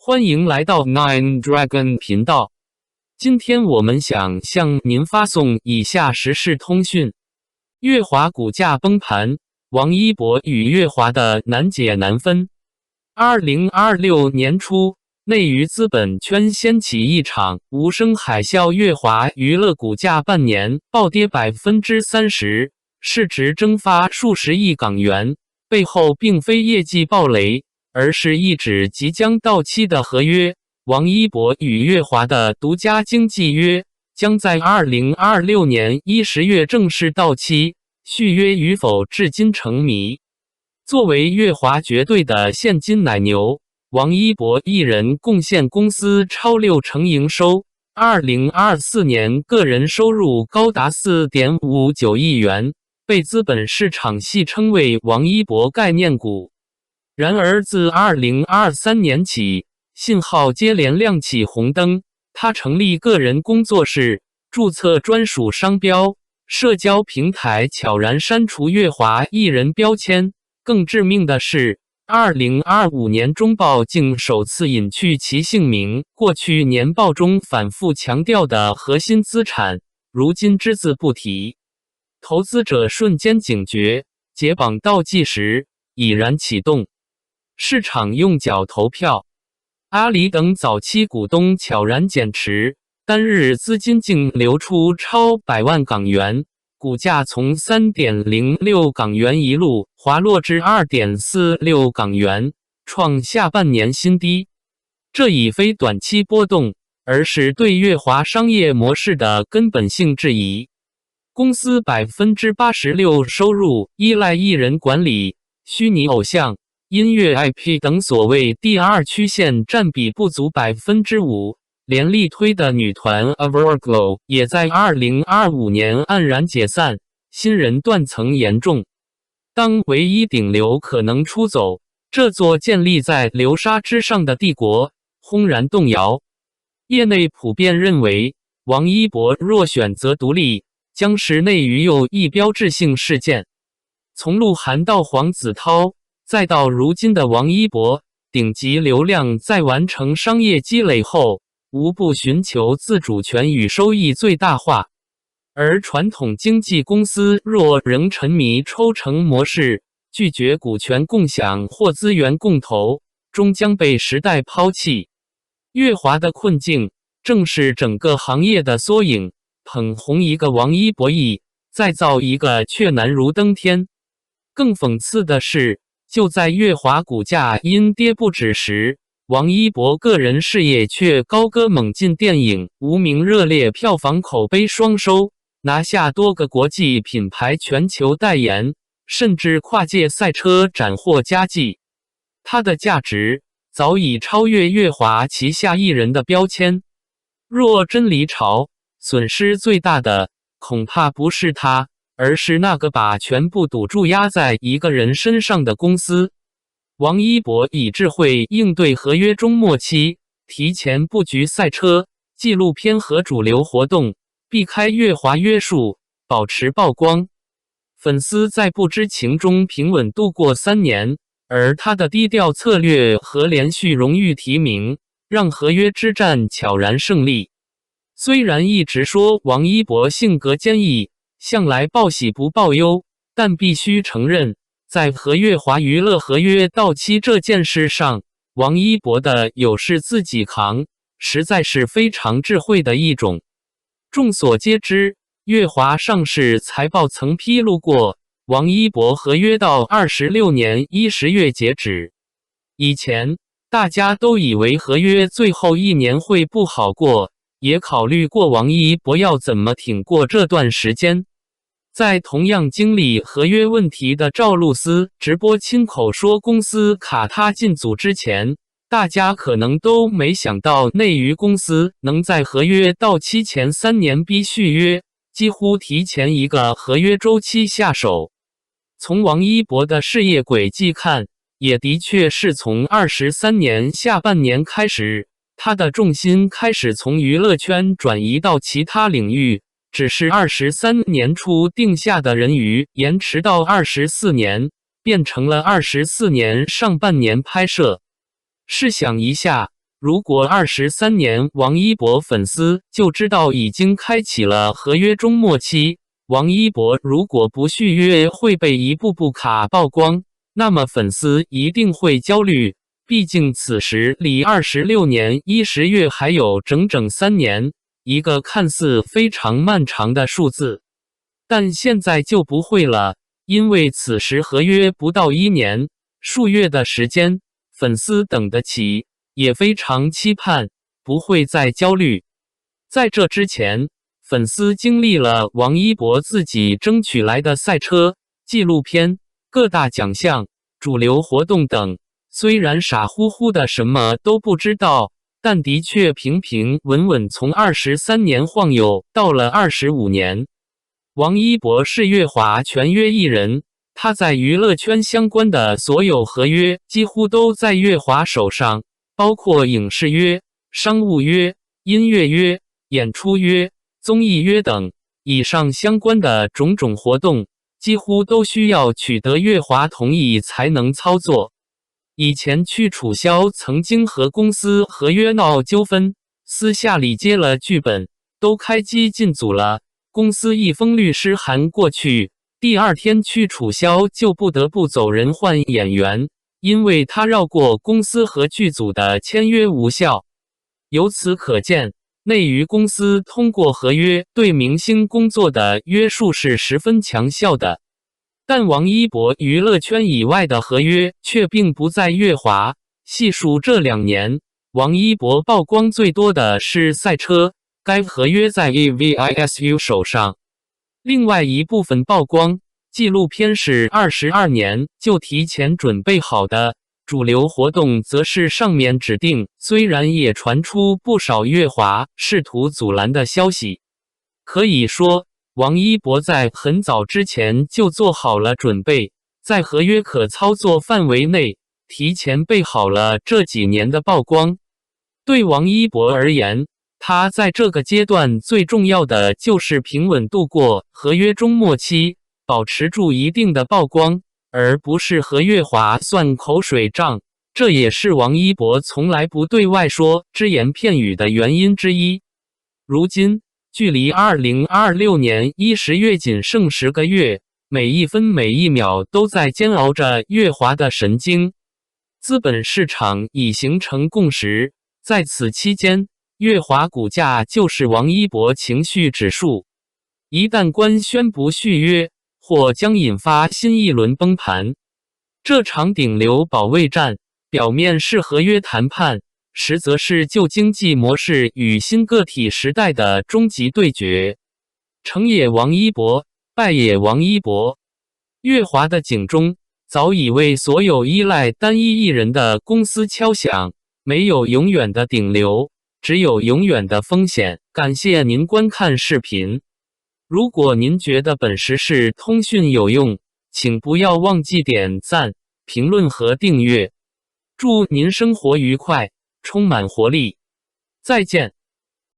欢迎来到 Nine Dragon 频道。今天我们想向您发送以下时事通讯：乐华股价崩盘，王一博与乐华的难解难分。2026年初，内娱资本圈掀起一场无声海啸，乐华娱乐股价半年暴跌30%，市值蒸发数十亿港元。背后并非业绩暴雷，而是一纸即将到期的合约。王一博与乐华的独家经纪约将在2026年10月正式到期，续约与否至今成谜。作为乐华绝对的现金奶牛，王一博一人贡献公司超60%营收。2024年个人收入高达4.59亿元，被资本市场戏称为王一博概念股。然而自2023年起，信号接连亮起红灯，他成立个人工作室，注册专属商标，社交平台悄然删除乐华艺人标签。更致命的是，2025年中报竟首次隐去其姓名，过去年报中反复强调的核心资产，如今只字不提。投资者瞬间警觉，解绑倒计时已然启动。市场用脚投票，阿里等早期股东悄然减持，单日资金净流出超100万港元，股价从 3.06 港元一路滑落至 2.46 港元，创下半年新低。这已非短期波动，而是对乐华商业模式的根本性质疑。公司 86% 收入依赖艺人管理、虚拟偶像、音乐 IP 等所谓第二曲线占比不足 5%， 连力推的女团 Everglow 也在2025年黯然解散，新人断层严重。当唯一顶流可能出走，这座建立在流沙之上的帝国轰然动摇。业内普遍认为，王一博若选择独立，将是内娱又一标志性事件。从鹿晗到黄子韬，再到如今的王一博，顶级流量在完成商业积累后，无不寻求自主权与收益最大化。而传统经纪公司若仍沉迷抽成模式，拒绝股权共享或资源共投，终将被时代抛弃。乐华的困境正是整个行业的缩影，捧红一个王一博易，再造一个却难如登天。更讽刺的是，就在乐华股价因跌不止时，王一博个人事业却高歌猛进，电影《无名》热烈票房口碑双收，拿下多个国际品牌全球代言，甚至跨界赛车斩获佳绩。他的价值早已超越乐华旗下艺人的标签。若真离巢，损失最大的恐怕不是他，而是那个把全部赌注压在一个人身上的公司。王一博以智慧应对合约中末期，提前布局赛车、纪录片和主流活动，避开乐华约束，保持曝光。粉丝在不知情中平稳度过3年，而他的低调策略和连续荣誉提名，让合约之战悄然胜利。虽然一直说王一博性格坚毅，向来报喜不报忧，但必须承认，在和乐华娱乐合约到期这件事上，王一博的有事自己扛，实在是非常智慧的一种。众所皆知，乐华上市财报曾披露过，王一博合约到26年10月截止。以前大家都以为合约最后1年会不好过，也考虑过王一博要怎么挺过这段时间。在同样经历合约问题的赵露思直播亲口说公司卡他进组之前，大家可能都没想到内娱公司能在合约到期前3年逼续约，几乎提前一个合约周期下手。从王一博的事业轨迹看，也的确是从23年下半年开始，他的重心开始从娱乐圈转移到其他领域，只是23年初定下的人鱼延迟到24年，变成了24年上半年拍摄。试想一下，如果23年王一博粉丝就知道已经开启了合约终末期，王一博如果不续约会被一步步卡曝光，那么粉丝一定会焦虑。毕竟此时离26年10月还有整整3年，一个看似非常漫长的数字。但现在就不会了，因为此时合约不到1年，数月的时间，粉丝等得起，也非常期盼，不会再焦虑。在这之前，粉丝经历了王一博自己争取来的赛车、纪录片、各大奖项、主流活动等，虽然傻乎乎的什么都不知道，但的确平平稳稳从23年晃悠到了25年。王一博是乐华全约艺人，他在娱乐圈相关的所有合约几乎都在乐华手上，包括影视约、商务约、音乐约、演出约、综艺约等，以上相关的种种活动，几乎都需要取得乐华同意才能操作。以前屈楚萧曾经和公司合约闹纠纷，私下里接了剧本，都开机进组了。公司一封律师函过去，第2天屈楚萧就不得不走人换演员，因为他绕过公司和剧组的签约无效。由此可见，内娱公司通过合约对明星工作的约束是十分强效的。但王一博娱乐圈以外的合约却并不在乐华。细数这2年，王一博曝光最多的是赛车，该合约在 EVISU 手上。另外一部分曝光纪录片是22年就提前准备好的，主流活动则是上面指定，虽然也传出不少乐华试图阻拦的消息。可以说，王一博在很早之前就做好了准备，在合约可操作范围内，提前备好了这几年的曝光。对王一博而言，他在这个阶段最重要的就是平稳度过合约终末期，保持住一定的曝光，而不是和乐华算口水仗。这也是王一博从来不对外说只言片语的原因之一。如今，距离2026年10月仅剩10个月，每一分每一秒都在煎熬着乐华的神经。资本市场已形成共识，在此期间，乐华股价就是王一博情绪指数。一旦官宣不续约，或将引发新一轮崩盘。这场顶流保卫战，表面是合约谈判，实则是旧经济模式与新个体时代的终极对决。成也王一博，败也王一博。乐华的警钟早已为所有依赖单一艺人的公司敲响，没有永远的顶流，只有永远的风险。感谢您观看视频。如果您觉得本时事通讯有用，请不要忘记点赞、评论和订阅。祝您生活愉快，充满活力。再见。